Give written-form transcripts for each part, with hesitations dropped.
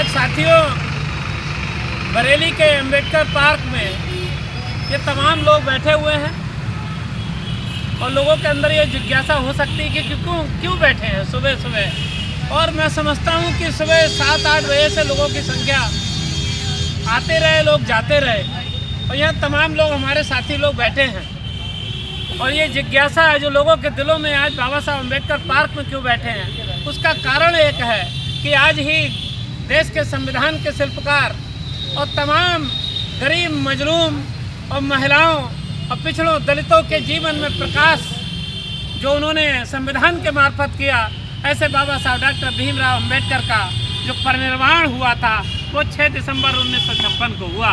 आज साथियों बरेली के अम्बेडकर पार्क में ये तमाम लोग बैठे हुए हैं और लोगों के अंदर ये जिज्ञासा हो सकती है कि क्यों बैठे हैं सुबह सुबह। और मैं समझता हूँ कि सुबह 7-8 बजे से लोगों की संख्या आते रहे, लोग जाते रहे और यहाँ तमाम लोग हमारे साथी लोग बैठे हैं। और ये जिज्ञासा है जो लोगों के दिलों में आज बाबा साहब अम्बेडकर पार्क में क्यों बैठे हैं, उसका कारण एक है कि आज ही देश के संविधान के शिल्पकार और तमाम गरीब, मजलूम और महिलाओं और पिछड़ों, दलितों के जीवन में प्रकाश जो उन्होंने संविधान के मार्फत किया, ऐसे बाबा साहब डॉक्टर भीमराव अम्बेडकर का जो परिनिर्वाण हुआ था वो 6 दिसंबर 1956 को हुआ।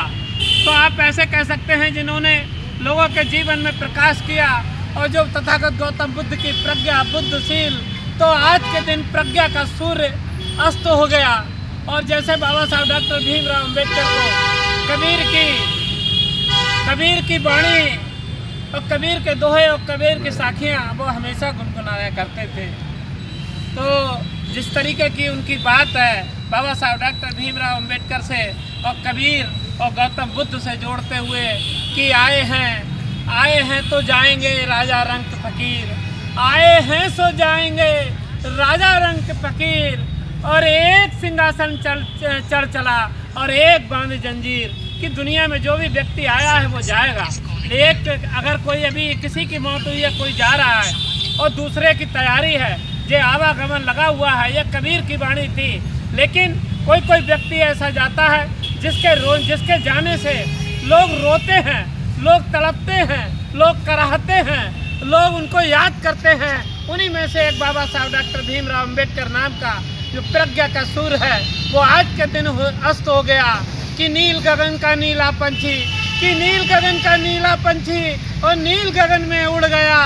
तो आप ऐसे कह सकते हैं जिन्होंने लोगों के जीवन में प्रकाश किया और जो तथागत गौतम बुद्ध की प्रज्ञा, बुद्धशील, तो आज के दिन प्रज्ञा का सूर्य अस्त हो गया। और जैसे बाबा साहब डॉक्टर भीमराव अम्बेडकर को कबीर की वाणी और कबीर के दोहे और कबीर की साखियाँ वो हमेशा गुनगुनाया करते थे। तो जिस तरीके की उनकी बात है बाबा साहब डॉक्टर भीमराव अम्बेडकर से और कबीर और गौतम बुद्ध से जोड़ते हुए कि आए हैं तो जाएंगे राजा रंक फकीर, आए हैं सो जाएंगे राजा रंक फकीर, और एक सिंहासन चढ़ चला और एक बांध जंजीर। कि दुनिया में जो भी व्यक्ति आया है वो जाएगा। एक अगर कोई अभी किसी की मौत हुई है, कोई जा रहा है और दूसरे की तैयारी है, ये आवागमन लगा हुआ है, ये कबीर की वाणी थी। लेकिन कोई व्यक्ति ऐसा जाता है जिसके जाने से लोग रोते हैं, लोग तड़पते हैं, लोग कराहते हैं, लोग उनको याद करते हैं। उन्हीं में से एक बाबा साहब डॉक्टर भीमराव अम्बेडकर नाम का जो प्रज्ञा का सूर्य है वो आज के दिन अस्त हो गया। कि नील गगन का नीला पंछी, कि नील गगन का नीला पंछी और नील गगन में उड़ गया,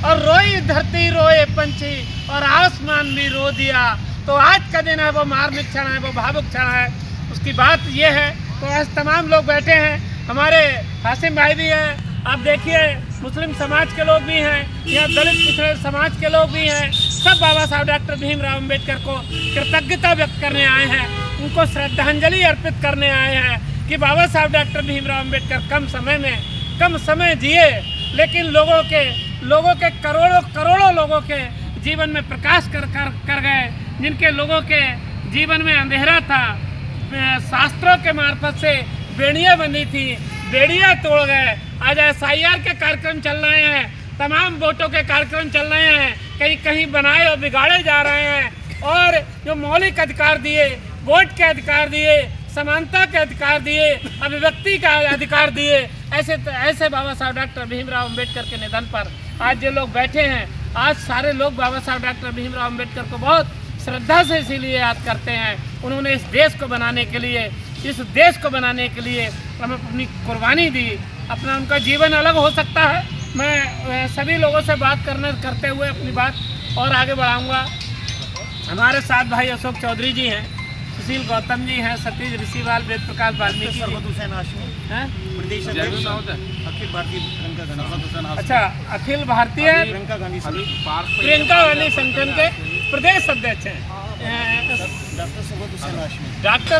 और रोई धरती रोए पंछी और आसमान भी रो दिया। तो आज का दिन है वो मार्मिक क्षण है, वो भावुक क्षण है। उसकी बात ये है। तो आज तमाम लोग बैठे हैं, हमारे हासिम भाई भी हैं, आप देखिए मुस्लिम समाज के लोग भी हैं, यहाँ दलित पिछड़े समाज के लोग भी हैं। सब बाबा साहब डॉक्टर भीमराव अम्बेडकर को कृतज्ञता व्यक्त करने आए हैं, उनको श्रद्धांजलि अर्पित करने आए हैं कि बाबा साहब डॉक्टर भीमराव अम्बेडकर कम समय जिए, लेकिन लोगों के करोड़ों लोगों के जीवन में प्रकाश कर गए। जिनके लोगों के जीवन में अंधेरा था, शास्त्रों के मार्फत से बेड़ियाँ बनी थी, बेड़ियाँ तोड़ गए। आज SIR के कार्यक्रम चल रहे हैं, तमाम वोटों के कार्यक्रम चल रहे हैं, कहीं बनाए और बिगाड़े जा रहे हैं। और जो मौलिक अधिकार दिए, वोट के अधिकार दिए, समानता के अधिकार दिए, अभिव्यक्ति का अधिकार दिए, ऐसे बाबा साहब डॉक्टर भीमराव अम्बेडकर के निधन पर आज जो लोग बैठे हैं, आज सारे लोग बाबा साहब डॉक्टर भीमराव अम्बेडकर को बहुत श्रद्धा से इसीलिए याद करते हैं। उन्होंने इस देश को बनाने के लिए अपनी कुर्बानी दी। अपना उनका जीवन अलग हो सकता है। मैं सभी लोगों से बात करते हुए अपनी बात और आगे बढ़ाऊंगा। हमारे साथ भाई अशोक चौधरी जी हैं, सुशील गौतम जी हैं, सतीश ऋषिवाल, वेद प्रकाश वाल्मीकि, अच्छा अखिल भारतीय प्रियंका गांधी संगठन के प्रदेश अध्यक्ष हैं डॉक्टर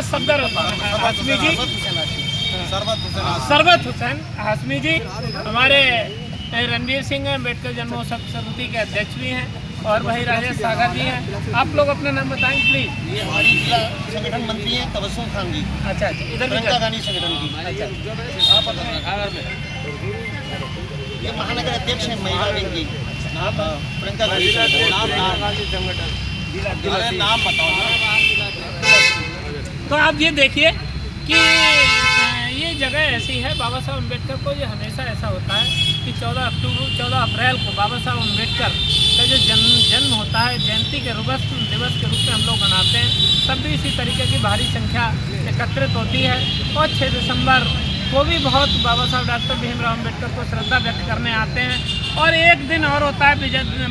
हाशमी जी, सरबत हुसैन हाशमी जी। हमारे रणवीर सिंह अम्बेडकर जन्मोत्सव समिति के अध्यक्ष भी हैं और वही राजेश सागर जी हैं। आप लोग अपना नाम बताएं प्लीज। ये हमारी जिला संगठन मंत्री हैं तबस्सुम खान जी। अच्छा, इधर प्रियंका गांधी संगठन की। अच्छा, आप ये महानगर अध्यक्ष हैं महिला विंग की। प्रियंका गांधी संगठन। नाम बताओ। तो आप ये देखिए कि ये जगह ऐसी है, बाबा साहब अम्बेडकर को ये हमेशा ऐसा होता है कि 14 अप्रैल को बाबा साहब अम्बेडकर का जो जन्म होता है, जयंती के दिवस के रूप में हम लोग मनाते हैं। तब भी इसी तरीके की भारी संख्या एकत्रित होती है। और 6 दिसंबर को भी बहुत बाबा साहब डॉक्टर भीमराव अम्बेडकर को श्रद्धा व्यक्त करने आते हैं। और एक दिन और होता है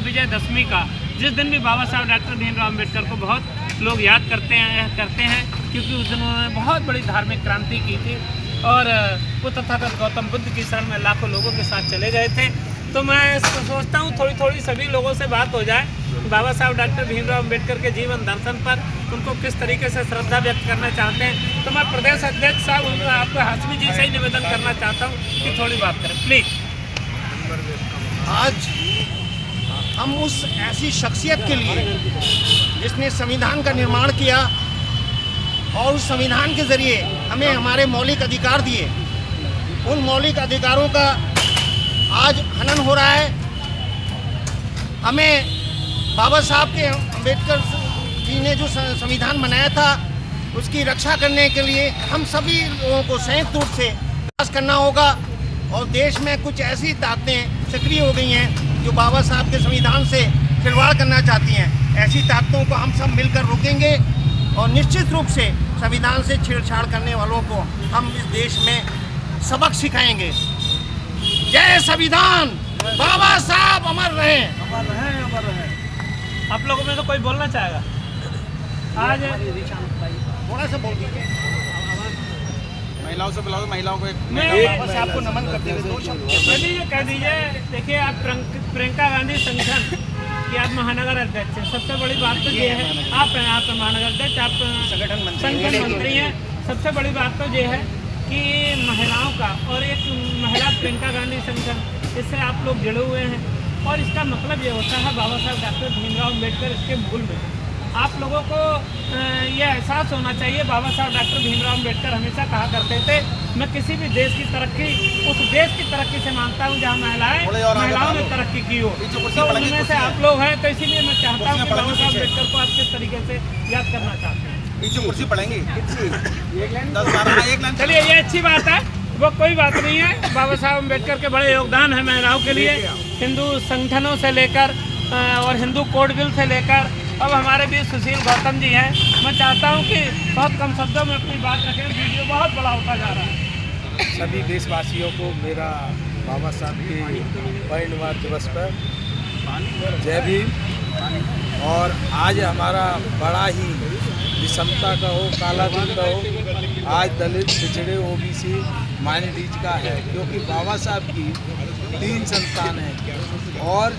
विजयदशमी का, जिस दिन भी बाबा साहब डॉक्टर भीमराव अम्बेडकर को बहुत लोग याद करते हैं क्योंकि उस दिन उन्होंने बहुत बड़ी धार्मिक क्रांति की थी और वो तथागत गौतम बुद्ध की शरण में लाखों लोगों के साथ चले गए थे। तो मैं सोचता हूँ थोड़ी थोड़ी सभी लोगों से बात हो जाए, बाबा साहब डॉक्टर भीमराव अम्बेडकर के जीवन दर्शन पर उनको किस तरीके से श्रद्धा व्यक्त करना चाहते हैं। तो मैं प्रदेश अध्यक्ष साहब आपको हाशमी जी से ही निवेदन करना चाहता हूँ कि थोड़ी बात करें प्लीज़। आज हम उस ऐसी शख्सियत के लिए जिसने संविधान का निर्माण किया और उस संविधान के ज़रिए हमें हमारे मौलिक अधिकार दिए, उन मौलिक अधिकारों का आज हनन हो रहा है। हमें बाबा साहब के अम्बेडकर जी ने जो संविधान बनाया था उसकी रक्षा करने के लिए हम सभी लोगों को संयुक्त रूप से प्रयास करना होगा। और देश में कुछ ऐसी ताकतें सक्रिय हो गई हैं जो बाबा साहब के संविधान से खिलवाड़ करना चाहती हैं। ऐसी ताकतों को हम सब मिलकर रोकेंगे और निश्चित रूप से संविधान से छेड़छाड़ करने वालों को हम इस देश में सबक सिखाएंगे। जय संविधान, बाबा साहब अमर रहें। अमर रहें, अमर रहें। आप लोगों में तो कोई बोलना चाहेगा आज? थोड़ा सा बोल दीजिए। महिलाओं से बुलाओ, महिलाओं को बाबा साहब को नमन करते हुए दो शब्द कह दीजिए। देखिए आप प्रियंका गांधी संगठन कि आप महानगर अध्यक्ष हैं, सबसे बड़ी बात तो ये है आप महानगर अध्यक्ष, आप संगठन मंत्री हैं। सबसे बड़ी बात तो ये है कि महिलाओं का और एक महिला प्रियंका गांधी संगठन, इससे आप लोग जुड़े हुए हैं और इसका मतलब ये होता है बाबा साहब डॉक्टर भीमराव अम्बेडकर इसके मूल में। आप लोगों को ये एहसास होना चाहिए, बाबा साहब डॉक्टर भीमराव अम्बेडकर हमेशा कहा करते थे, मैं किसी भी देश की तरक्की उस देश की तरक्की से मानता हूँ जहाँ महिलाओं ने तरक्की की हो। तो उनमें से आप लोग हैं, तो इसीलिए मैं चाहता हूँ कि बाबा साहब अम्बेडकर को आप किस तरीके से याद करना चाहते हैं। पीछे कुर्सी पड़ेंगी। चलिए ये अच्छी बात है, वो कोई बात नहीं है। बाबा साहब अम्बेडकर के बड़े योगदान है महिलाओं के लिए, हिंदू संगठनों से लेकर और हिंदू कोड बिल से लेकर अब हमारे बीच सुशील गौतम जी हैं। मैं चाहता हूं कि बहुत कम शब्दों में अपनी बात रखें, वीडियो बहुत बड़ा होता जा रहा है। सभी देशवासियों को मेरा बाबा साहब के परिनिर्वाण दिवस पर जय भीम। और आज हमारा बड़ा ही विषमता का हो, काला दिन का हो, आज दलित, पिछड़े, ओबीसी, माइनॉरिटीज का है, क्योंकि बाबा साहब की 3 संतान हैं और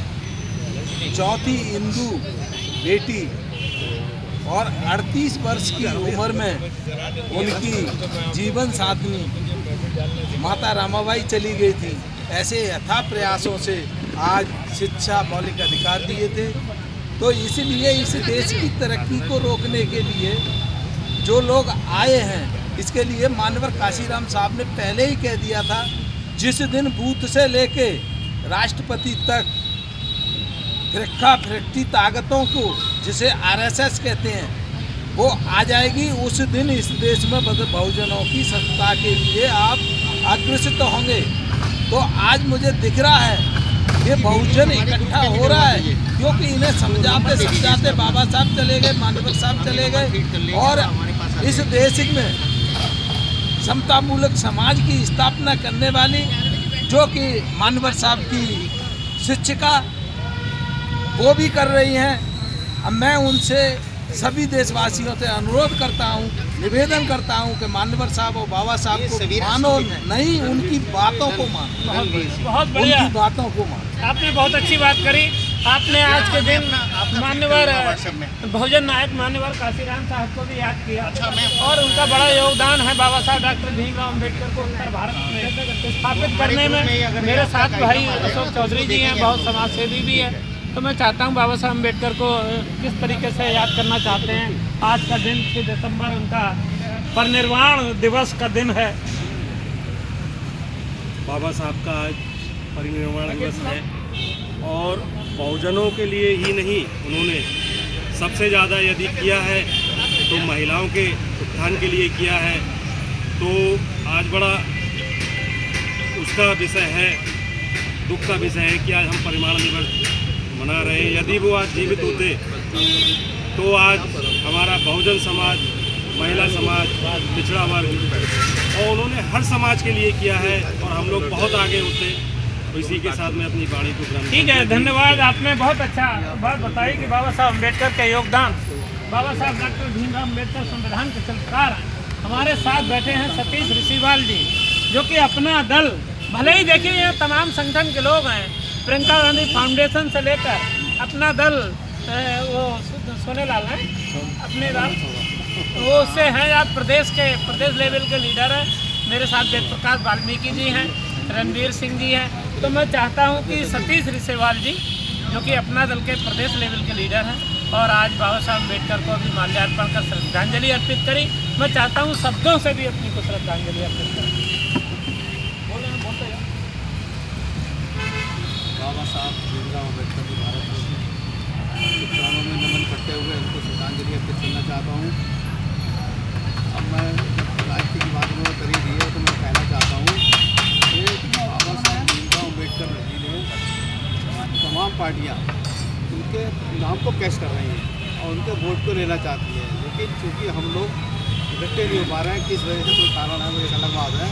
चौथी हिंदू बेटी और 38 वर्ष की उम्र में उनकी जीवन साथनी माता रामाबाई चली गई थी। ऐसे यथा प्रयासों से आज शिक्षा मौलिक अधिकार दिए थे। तो इसलिए इस देश की तरक्की को रोकने के लिए जो लोग आए हैं, इसके लिए मानवर काशीराम साहब ने पहले ही कह दिया था, जिस दिन बूथ से लेके राष्ट्रपति तक फिरका फिरकती ताकतों को, जिसे आरएसएस कहते हैं, वो आ जाएगी, उस दिन इस देश में बहुजनों की सत्ता के लिए आप अग्रसित होंगे। तो आज मुझे दिख रहा है ये बहुजन इकट्ठा हो रहा है, क्योंकि इन्हें समझाते समझाते बाबा साहब चले गए, मानवर साहब चले गए और इस देश में समतामूलक समाज की स्थापना करने वाली जो कि मानवर साहब की शिक्षिका वो भी कर रही हैं। अब मैं उनसे सभी देशवासियों से अनुरोध करता हूं, निवेदन करता हूं कि मानवर साहब और बाबा साहब को मानो नहीं, उनकी बातों को मानो, बहुत बढ़िया, उनकी बातों को मानो। आपने बहुत अच्छी बात करी। आपने आज के दिन मान्यवर बहुजन नायक मान्यवर काशीराम साहब को भी याद किया और उनका बड़ा योगदान है बाबा साहब डॉक्टर भीमराव अम्बेडकर को उत्तर भारत में स्थापित करने में। मेरे साथ भाई अशोक चौधरी जी हैं, बहुत समाजसेवी भी है। तो मैं चाहता हूं बाबा साहब अम्बेडकर को किस तरीके से याद करना चाहते हैं। आज का दिन 6 दिसंबर उनका परिनिर्वाण दिवस का दिन है। बाबा साहब का आज परिनिर्वाण दिवस है और बहुजनों के लिए ही नहीं, उन्होंने सबसे ज़्यादा यदि किया है तो महिलाओं के उत्थान के लिए किया है। तो आज बड़ा उसका विषय है, दुख का विषय है कि आज हम परिनिर्वाण दिवस मना रहे हैं। यदि वो आज जीवित होते तो आज हमारा बहुजन समाज, महिला समाज, पिछड़ा वर्ग और उन्होंने हर समाज के लिए किया है और हम लोग बहुत आगे होते। तो इसी के साथ में अपनी वाणी को ग्रहण। ठीक है, धन्यवाद। आपने बहुत अच्छा बात बताई कि बाबा साहब अम्बेडकर के योगदान। बाबा साहब डॉक्टर भीमराव अम्बेडकर संविधान के शिल्पकार हैं। हमारे साथ बैठे हैं सतीश ऋषिवाल जी, जो कि अपना दल, भले ही देखिए ये तमाम संगठन के लोग हैं, प्रियंका गांधी फाउंडेशन से लेकर अपना दल वो सोनेलाल है अपने दल वो उससे हैं। आप प्रदेश लेवल के लीडर हैं। मेरे साथ वेद प्रकाश वाल्मीकि जी हैं, रणवीर सिंह जी हैं। तो मैं चाहता हूं कि सतीश रिसेवाल जी जो कि अपना दल के प्रदेश लेवल के लीडर हैं और आज बाबा साहब अम्बेडकर को भी माल्यार्पण कर श्रद्धांजलि अर्पित करी। मैं चाहता हूं शब्दों से भी अपनी को श्रद्धांजलि अर्पित करें। बाबा साहब भीमराव अम्बेडकर की भारत के चरणों में नमन करते हुए उनको श्रद्धांजलि अर्पित करना चाहता हूँ। अब मैं राजनीति की बात में करी दी है तो मैं कहना चाहता हूँ कि बाबा साहब भीमराव अम्बेडकर जी ने तमाम पार्टियाँ उनके नाम को कैश कर रही हैं और उनके वोट को लेना चाहती है, लेकिन चूँकि हम लोग इकट्ठे नहीं हो पा रहे हैं, किस वजह से कोई कारण है वो एक अलग बात है।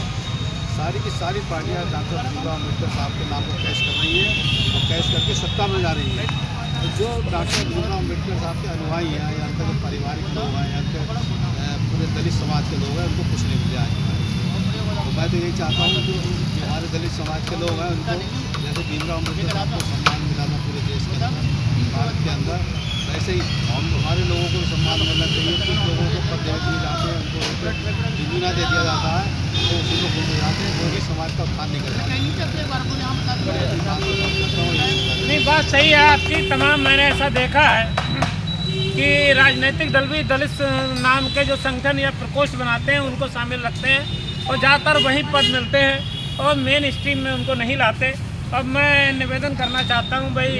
सारी की सारी पार्टियाँ डॉक्टर भीमराव अम्बेडकर साहब के नाम को कैश कर रही हैं और कैश करके सत्ता में जा रही है। तो जो डॉक्टर भीमराव अम्बेडकर साहब के अनुयायी हैं या उनके जो पारिवारिक लोग हैं या उनके पूरे दलित समाज के लोग हैं उनको कुछ नहीं मिला है। तो मैं तो यही चाहता हूँ जो हमारे दलित समाज के लोग हैं उनको जैसे भीमराव अम्बेडकर साहब को सम्मान मिला था पूरे देश के अंदर, भारत के अंदर, वैसे ही हम हमारे लोगों को सम्मान मिलना चाहिए। कुछ लोगों को पद दे दिए जाते हैं, उनको डिग्री दे दिया जाता है तो उसी को भूल जाते हैं, जो भी समाज का उत्थान नहीं कर पाते। नहीं, बात सही है आपकी तमाम। मैंने ऐसा देखा है कि राजनीतिक दल भी दलित नाम के जो संगठन या प्रकोष्ठ बनाते हैं उनको शामिल रखते हैं और ज़्यादातर वहीं पद मिलते हैं और मेन स्ट्रीम में उनको नहीं लाते। अब मैं निवेदन करना चाहता हूं भाई,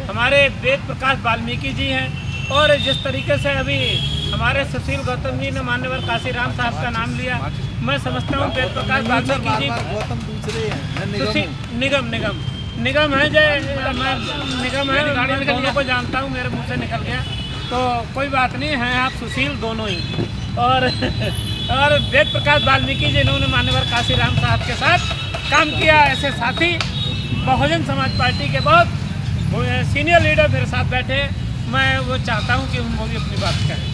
हमारे वेद प्रकाश वाल्मीकि जी हैं और जिस तरीके से अभी हमारे सुशील गौतम जी ने मान्यवर काशीराम साहब का नाम लिया, मैं समझता हूं वेद प्रकाश वाल्मीकि जी निगम है निगम है, मैं दोनों को जानता हूं, मेरे मुंह से निकल गया तो कोई बात नहीं है। आप सुशील दोनों ही और वेद प्रकाश वाल्मीकि जी इन्होंने मान्यवर काशीराम साहब के साथ काम किया। ऐसे साथी बहुजन समाज पार्टी के बहुत सीनियर लीडर मेरे साथ बैठे हैं, मैं वो चाहता हूं कि उनको भी अपनी बात करें।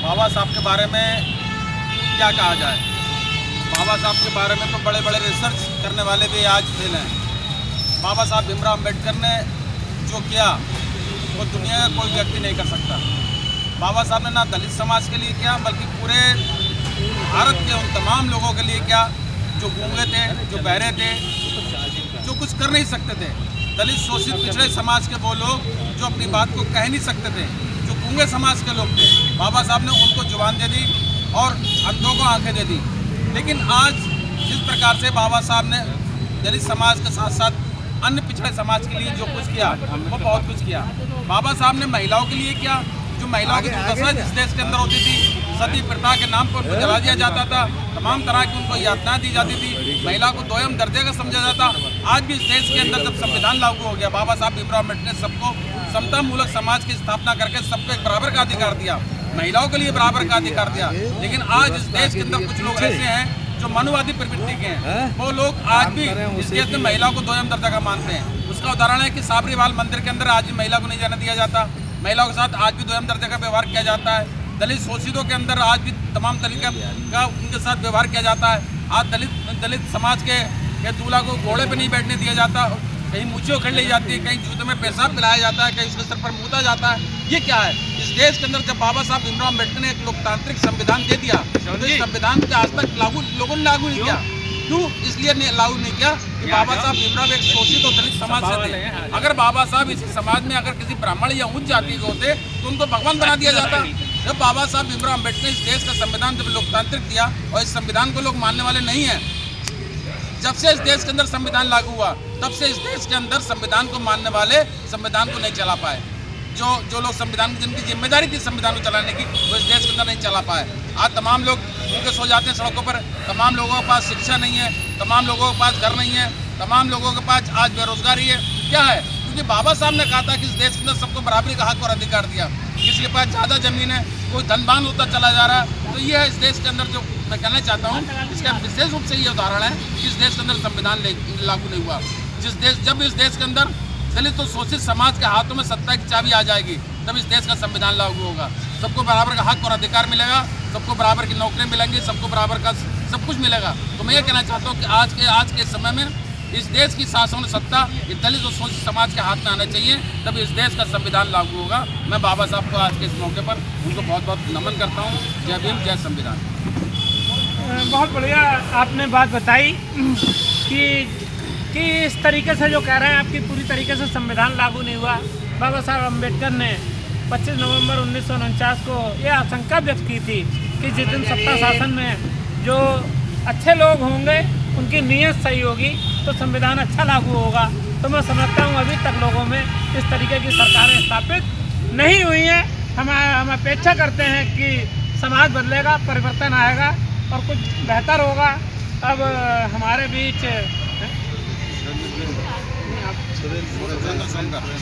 बाबा साहब के बारे में क्या कहा जाए। बाबा साहब के बारे में तो बड़े बड़े रिसर्च करने वाले भी आज फेल हैं। बाबा साहब भीमराव अम्बेडकर ने जो किया वो दुनिया का कोई व्यक्ति नहीं कर सकता। बाबा साहब ने ना दलित समाज के लिए किया बल्कि पूरे भारत के उन तमाम लोगों के लिए किया जो गूंगे थे, जो बहरे थे, जो कुछ कर नहीं सकते थे। दलित शोषित पिछड़े समाज के वो लोग जो अपनी बात को कह नहीं सकते थे, जो गूंगे समाज के लोग थे, बाबा साहब ने उनको जुबान दे दी और अंधों को आंखें दे दी। लेकिन आज जिस प्रकार से बाबा साहब ने दलित समाज के साथ साथ अन्य पिछड़े समाज के लिए जो कुछ किया वो बहुत कुछ किया। बाबा साहब ने महिलाओं के लिए किया, जो महिलाओं की दुर्दशा जिस देश के अंदर होती थी, सती प्रथा के नाम पर उनको जला दिया जाता था, तमाम तरह की उनको यातनाएं दी जाती थी, महिला को दोयम दर्जे का समझा जाता। आज भी इस देश के अंदर जब संविधान लागू हो गया, बाबा साहब भीमराव अम्बेडकर ने सबको समता मूलक समाज की स्थापना करके सबको एक बराबर का अधिकार दिया, महिलाओं के लिए बराबर का अधिकार दिया। लेकिन आज इस देश के अंदर कुछ लोग ऐसे हैं जो मनुवादी प्रवृत्ति के हैं, वो लोग आज भी इस देश में महिलाओं को दोयम दर्जा का मानते हैं। उसका उदाहरण है कि साबरीवाल मंदिर के अंदर आज भी महिला को नहीं जाने दिया जाता, महिलाओं के साथ आज भी दोयम दर्जा का व्यवहार किया जाता है। दलित शोषितों के अंदर आज भी तमाम तरीके का उनके साथ व्यवहार किया जाता है। आज दलित समाज के दूल्हा को घोड़े पे नहीं बैठने दिया जाता, कहीं मूछें उखेड़ ली जाती है, कहीं जूते में पेशाब पिलाया जाता है, कहीं उसके सर पर मूता जाता है। ये क्या है इस देश के अंदर? जब बाबा साहब भीमराव अम्बेडकर ने एक लोकतांत्रिक संविधान दे दिया तो इस संविधान को आज तक लोगों ने लागू नहीं किया। क्यों इसलिए लागू नहीं किया कि बाबा साहब भीमराव एक शोषित और दलित समाज से थे। अगर बाबा साहब इसी समाज में अगर किसी ब्राह्मण या उच्च जाति के होते तो उनको भगवान बना दिया जाता। जब बाबा साहब भीमराव अम्बेडकर ने इस देश का संविधान जब लोकतांत्रिक दिया और इस संविधान को लोग मानने वाले नहीं हैं, जब से इस देश के अंदर संविधान लागू हुआ तब से इस देश के अंदर संविधान को मानने वाले संविधान को नहीं चला पाए। जो लोग संविधान जिनकी जिम्मेदारी थी संविधान को चलाने की, वो इस देश के अंदर नहीं चला पाए। आज तमाम लोग भूखे सो जाते हैं सड़कों पर, तमाम लोगों के पास शिक्षा नहीं है, तमाम लोगों के पास घर नहीं है, तमाम लोगों के पास आज बेरोजगारी है। क्या है? क्योंकि बाबा साहब ने कहा था कि इस देश के अंदर सबको बराबरी का हक और अधिकार दिया। किसी के पास ज़्यादा ज़मीन है, कोई धनवान होता चला जा रहा है। तो ये है इस देश के अंदर जो मैं कहना चाहता हूँ, इसका विशेष रूप से ये उदाहरण है कि इस देश के अंदर संविधान लागू नहीं हुआ। जब इस देश के अंदर दलित तो शोषित समाज के हाथों में सत्ता की चाबी आ जाएगी तब इस देश का संविधान लागू होगा। सबको बराबर का हक और अधिकार मिलेगा, सबको बराबर की नौकरियां मिलेंगी, सबको बराबर का सब कुछ मिलेगा। तो मैं ये कहना चाहता हूँ कि आज के समय में इस देश की शासन सत्ता ये दलित और शोषित समाज के हाथ में आना चाहिए, तब इस देश का संविधान लागू होगा। मैं बाबा साहब को आज के इस मौके पर उनको बहुत बहुत नमन करता हूँ। जय भीम, जय संविधान। बहुत बढ़िया आपने बात बताई कि इस तरीके से जो कह रहे हैं आपकी पूरी तरीके से संविधान लागू नहीं हुआ। बाबा साहब अम्बेडकर ने 25 नवंबर 1949 को यह आशंका व्यक्त की थी कि जिस दिन सत्ता शासन में जो अच्छे लोग होंगे उनकी नीयत सही होगी तो संविधान अच्छा लागू होगा। तो मैं समझता हूँ अभी तक लोगों में इस तरीके की सरकारें स्थापित नहीं हुई हैं। हम अपेक्षा करते हैं कि समाज बदलेगा, परिवर्तन आएगा और कुछ बेहतर होगा। अब हमारे बीच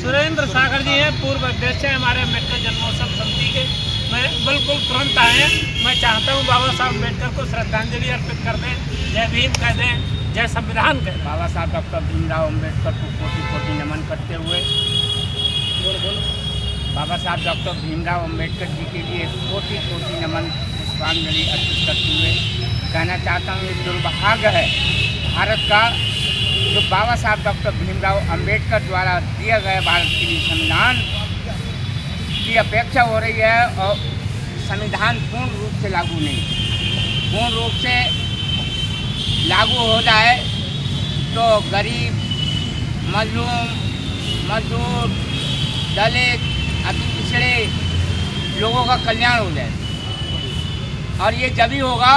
सुरेंद्र सागर जी हैं, पूर्व अध्यक्ष हैं हमारे अम्बेडकर जन्मोत्सव समिति के। मैं बिल्कुल तुरंत आए हैं। मैं चाहता हूँ बाबा साहब अम्बेडकर को श्रद्धांजलि अर्पित कर दें, जय भीम कह दें, जय संविधान कह दें। बाबा साहब डॉक्टर भीमराव अम्बेडकर को कोटि कोटि नमन करते हुए बाबा साहब डॉक्टर भीमराव अम्बेडकर जी के लिए कोटि कोटि नमन पुष्पांजलि अर्पित करते हुए कहना चाहता हूँ, ये दुर्भाग्य है भारत का जो बाबा साहब डॉक्टर भीमराव अम्बेडकर द्वारा दिया गया भारत के लिए संविधान की अपेक्षा हो रही है और संविधान पूर्ण रूप से लागू नहीं। पूर्ण रूप से लागू हो जाए तो गरीब, मजलूम, मजदूर, दलित, अति पिछड़े लोगों का कल्याण हो जाए। और ये जब ही होगा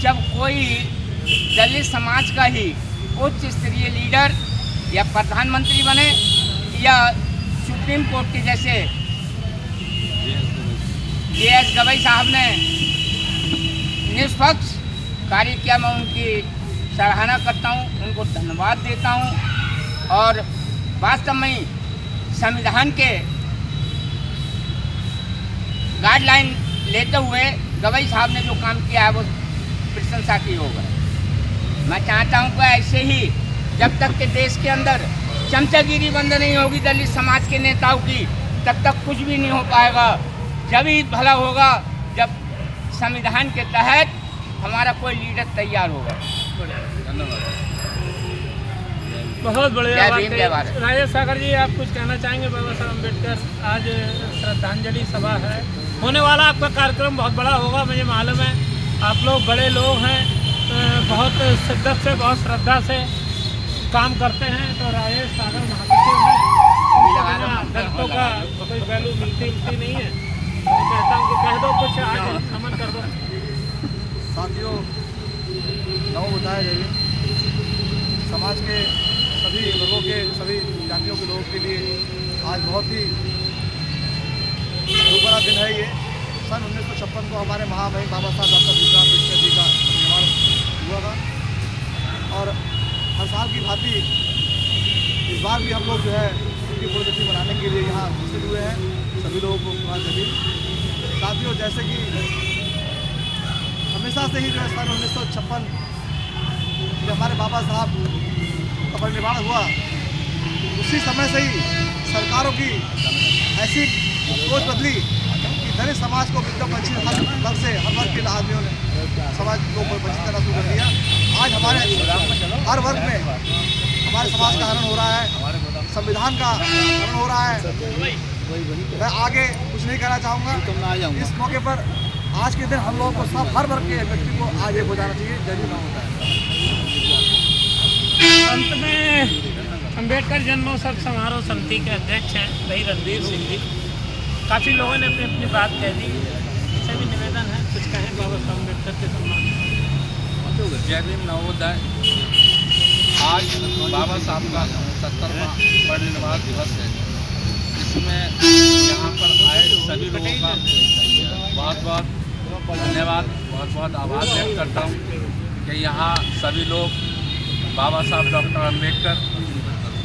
जब कोई दलित समाज का ही उच्च स्तरीय लीडर या प्रधानमंत्री बने या सुप्रीम कोर्ट के जैसे जे.एस. गवई साहब ने निष्पक्ष कार्य किया। मैं उनकी सराहना करता हूं, उनको धन्यवाद देता हूं। और वास्तव में संविधान के गाइडलाइन लेते हुए गवई साहब ने जो काम किया है वो प्रशंसा की होगा। मैं चाहता हूं कि ऐसे ही जब तक के देश के अंदर चमचागिरी बंद नहीं होगी दलित समाज के नेताओं की, तब तक कुछ भी नहीं हो पाएगा। जब ही भला होगा जब संविधान के तहत हमारा कोई लीडर तैयार होगा। धन्यवाद। बहुत बढ़िया बात जय है। राजेश सागर जी, आप कुछ कहना चाहेंगे? बाबा साहब अम्बेडकर आज श्रद्धांजलि सभा है, होने वाला आपका कार्यक्रम बहुत बड़ा होगा, मुझे मालूम है। आप लोग बड़े लोग हैं, बहुत शिद्दत से, बहुत श्रद्धा से काम करते हैं। तो राजेश सागर महासचिव हैं, दलितों का कोई वैल्यू मिलती नहीं है। मैं कहता हूँ कि कह दो कुछ, आज नमन कर दो। साथियों, नमो बुद्धाय जय भीम। समाज के सभी वर्गों के, सभी जातियों के लोगों के लिए आज बहुत ही बड़ा दिन है। ये सन 1956 को हमारे महामहिम बाबा साहब डॉक्टर भीमराव अम्बेडकर जी का निर्माण हुआ था। और हर साल की भांति इस बार भी हम लोग जो है उनकी पुण्यतिथि मनाने के लिए यहाँ उपस्थित हुए हैं। सभी लोगों को पुनः जय भीम। साथियों, जैसे कि हमेशा से ही जो है सन 1956 जब हमारे बाबा साहब का परिनिर्वाण हुआ, उसी समय से ही सरकारों की ऐसी सोच बदली कि दलित समाज को एकदम अच्छी हर वर्ग से, हर वर्ग के आदमियों ने समाज को वंचित करना शुरू कर दिया। आज हमारे हर वर्ग में हमारे समाज का हरण हो रहा है, संविधान का हरण हो रहा है। मैं आगे कुछ नहीं कहना चाहूँगा। इस मौके पर आज के दिन हम लोगों को सब हर वर्ग के व्यक्ति को आगे हो जाना चाहिए। जय भीम होता है। अंत में अम्बेडकर जन्मोत्सव समारोह समिति के अध्यक्ष हैं भाई रणवीर सिंह जी। काफ़ी लोगों ने अपनी अपनी बात कह दी, इससे भी निवेदन है कुछ कहें बाबा साहब अम्बेडकर के सम्मान। जय भीम, नवोदय। आज बाबा साहब का 70वां परिनिर्वाण दिवस है, जिसमें यहाँ पर आए सभी लोगों का बहुत बहुत धन्यवाद, बहुत बहुत आभार व्यक्त करता हूँ कि यहाँ सभी लोग बाबा साहब डॉक्टर अम्बेडकर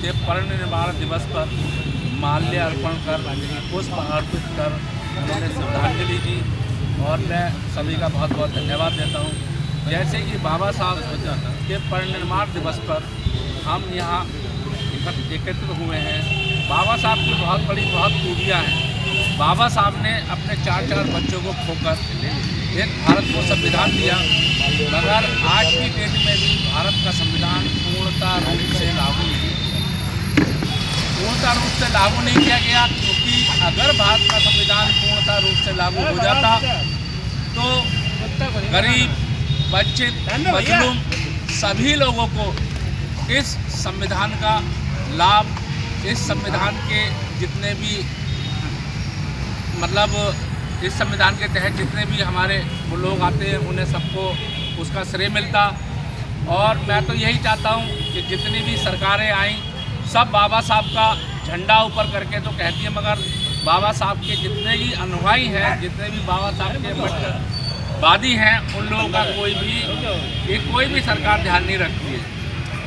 के परिनिर्वाण दिवस पर माल्य अर्पण कर, पुष्प अर्पित कर उन्होंने श्रद्धांजलि दी और मैं सभी का बहुत बहुत धन्यवाद देता हूँ। जैसे कि बाबा साहब के परिनिर्वाण दिवस पर हम यहाँ एकत्रित हुए हैं। बाबा साहब की बहुत बड़ी बहुत खूबियाँ हैं। बाबा साहब ने अपने 4 बच्चों को खोकर एक भारत को संविधान दिया, मगर आज की डेट में भी भारत का संविधान पूर्णतः रूप से लागू नहीं किया गया, क्योंकि अगर भारत का संविधान पूर्णतः रूप से लागू हो जाता तो गरीब, वंचित, मजलूम सभी लोगों को इस संविधान का लाभ, इस संविधान के जितने भी मतलब इस संविधान के तहत जितने भी हमारे वो लोग आते हैं उन्हें सबको उसका श्रेय मिलता। और मैं तो यही चाहता हूँ कि जितनी भी सरकारें आईं सब बाबा साहब का झंडा ऊपर करके तो कहती है, मगर बाबा साहब के जितने भी अनुयायी हैं, जितने भी बाबा साहब के वादी हैं, उन लोगों का कोई भी सरकार ध्यान नहीं रखती है।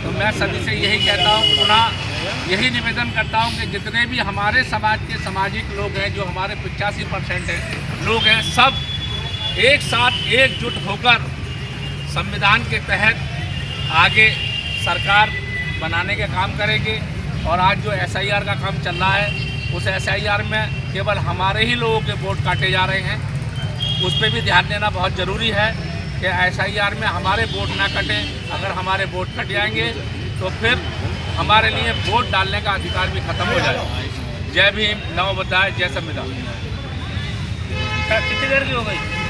तो मैं सभी से यही कहता हूँ, पुनः यही निवेदन करता हूँ कि जितने भी हमारे समाज के सामाजिक लोग हैं, जो हमारे 85% लोग हैं, सब एक साथ एकजुट होकर संविधान के तहत आगे सरकार बनाने के काम करेंगे। और आज जो SIR का काम चल रहा है, उस SIR में केवल हमारे ही लोगों के वोट काटे जा रहे हैं, उस पर भी ध्यान देना बहुत ज़रूरी है कि SIR में हमारे वोट ना कटें। अगर हमारे वोट कट जाएंगे तो फिर हमारे लिए वोट डालने का अधिकार भी खत्म हो जाएगा। जय भीम, नमो बुद्धाय, जय संविधान। कितनी देर की हो गई?